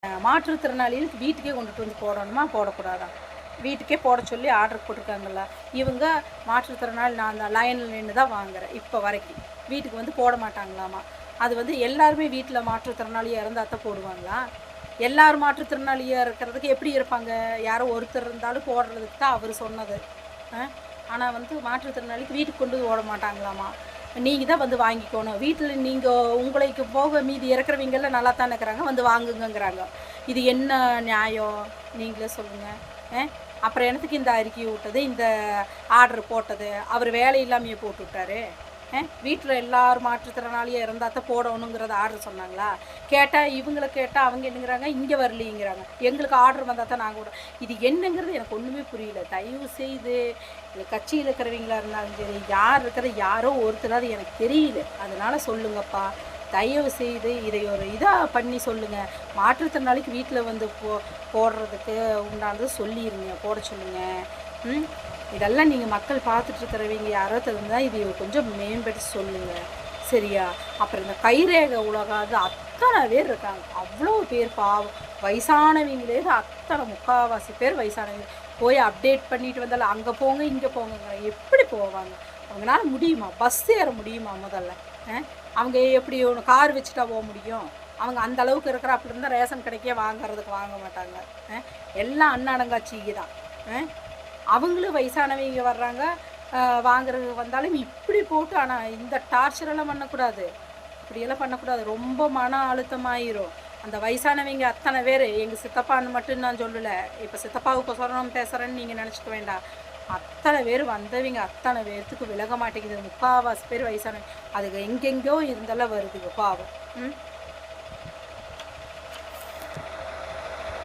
மாற்றுத்திறனாளிகளுக்கு வீட்டுக்கே கொண்டுட்டு வந்து போடணுமா போடக்கூடாதா? வீட்டுக்கே போட சொல்லி ஆர்டர் போட்டிருக்காங்கல்ல. இவங்க மாற்றுத்திறனாளி நான் தான் லைனில் நின்று தான் வாங்குறேன் இப்போ வரைக்கும். வீட்டுக்கு வந்து போட மாட்டாங்களாமா. அது வந்து எல்லாருமே வீட்டில் மாற்றுத்திறனாளியாக இருந்தால் தான் போடுவாங்களா? எல்லாரும் மாற்றுத்திறனாளியாக இருக்கிறதுக்கு எப்படி இருப்பாங்க? யாரோ ஒருத்தர் இருந்தாலும் போடுறதுக்கு தான் அவர் சொன்னது. ஆனால் வந்து மாற்றுத்திறனாளிக்கு வீட்டுக்கு கொண்டு போட மாட்டாங்களாமா. நீங்கள் தான் வந்து வாங்கிக்கணும். வீட்டில் நீங்கள் உங்களுக்கு போக மீதி இறக்குறவங்கெல்லாம் நல்லா தானே இருக்கிறாங்க, வந்து வாங்குங்கங்கிறாங்க. இது என்ன நியாயம்? நீங்களே சொல்லுங்கள். அப்புறம் என்னத்துக்கு இந்த அறிக்கை விட்டது, இந்த ஆர்டர் போட்டது? அவர் வேலை இல்லாமையே போட்டு விட்டாரு. வீட்டில் எல்லாரும் மாற்றுத்திறனாளியாக இருந்தால் தான் போடணுங்கிறத ஆர்டர் சொன்னாங்களா? கேட்டால் இவங்களை கேட்டால் அவங்க என்னங்கிறாங்க, இங்கே வரலிங்கிறாங்க. எங்களுக்கு ஆர்டர் வந்தால் தான் நாங்கள் இது என்னங்கிறது எனக்கு ஒன்றுமே புரியல. தயவு செய்து கட்சியில் இருக்கிறவங்களா இருந்தாலும் சரி, யார் இருக்கிற யாரோ ஒருத்தராது எனக்கு தெரியல. அதனால் சொல்லுங்கப்பா, தயவு செய்து இதை ஒரு இதாக பண்ணி சொல்லுங்கள். மாற்றுத்திறனாளிக்கு வீட்டில் வந்து போடுறதுக்கு உண்டானது சொல்லிடுங்க, போட சொல்லுங்கள். இதெல்லாம் நீங்கள் மக்கள் பார்த்துட்ருக்கிறவங்க யாராவது இருந்தால் இது கொஞ்சம் மேம்படுத்தி சொல்லுங்கள், சரியா? அப்புறம் இந்த கைரேகை உலகாது அத்தனை பேர் இருக்காங்க, அவ்வளோ பேர் பாவம். வயசானவங்களே அத்தனை முக்கால்வாசி பேர் வயசானவங்க போய் அப்டேட் பண்ணிட்டு வந்தாலும் அங்கே போங்க இங்கே போங்க. எப்படி போவாங்க? அவங்களால முடியுமா? பஸ் ஏற முடியுமா? முதல்ல அவங்க எப்படி ஒன்று கார் வச்சுட்டா போக முடியும்? அவங்க அந்த அளவுக்கு இருக்கிற அப்படி இருந்தால் ரேஷன் கிடைக்கே வாங்கிறதுக்கு வாங்க மாட்டாங்க. எல்லாம் அன்னடங்காட்சிக்கு தான். அவங்களும் வயசானவங்க வர்றாங்க, வாங்குறது வந்தாலும் இப்படி போட்டு. ஆனால் இந்த டார்ச்சரெல்லாம் பண்ணக்கூடாது, இப்படியெல்லாம் பண்ணக்கூடாது. ரொம்ப மன அழுத்தமாயிரும். அந்த வயசானவங்க அத்தனை பேர் எங்கள் சித்தப்பான்னு மட்டும் நான் சொல்லலை, இப்போ சித்தப்பாவுக்கு சொல்லணும் பேசுகிறேன்னு நீங்கள் நினச்சிக்க வேண்டாம். அத்தனை பேர் வந்தவங்க அத்தனை பேர்த்துக்கு விலக மாட்டேங்குது. முக்கால்வாசி பேர் வயசானவங்க. அதுக்கு எங்கெங்கோ இருந்தாலும் வருதுங்க பாவம்.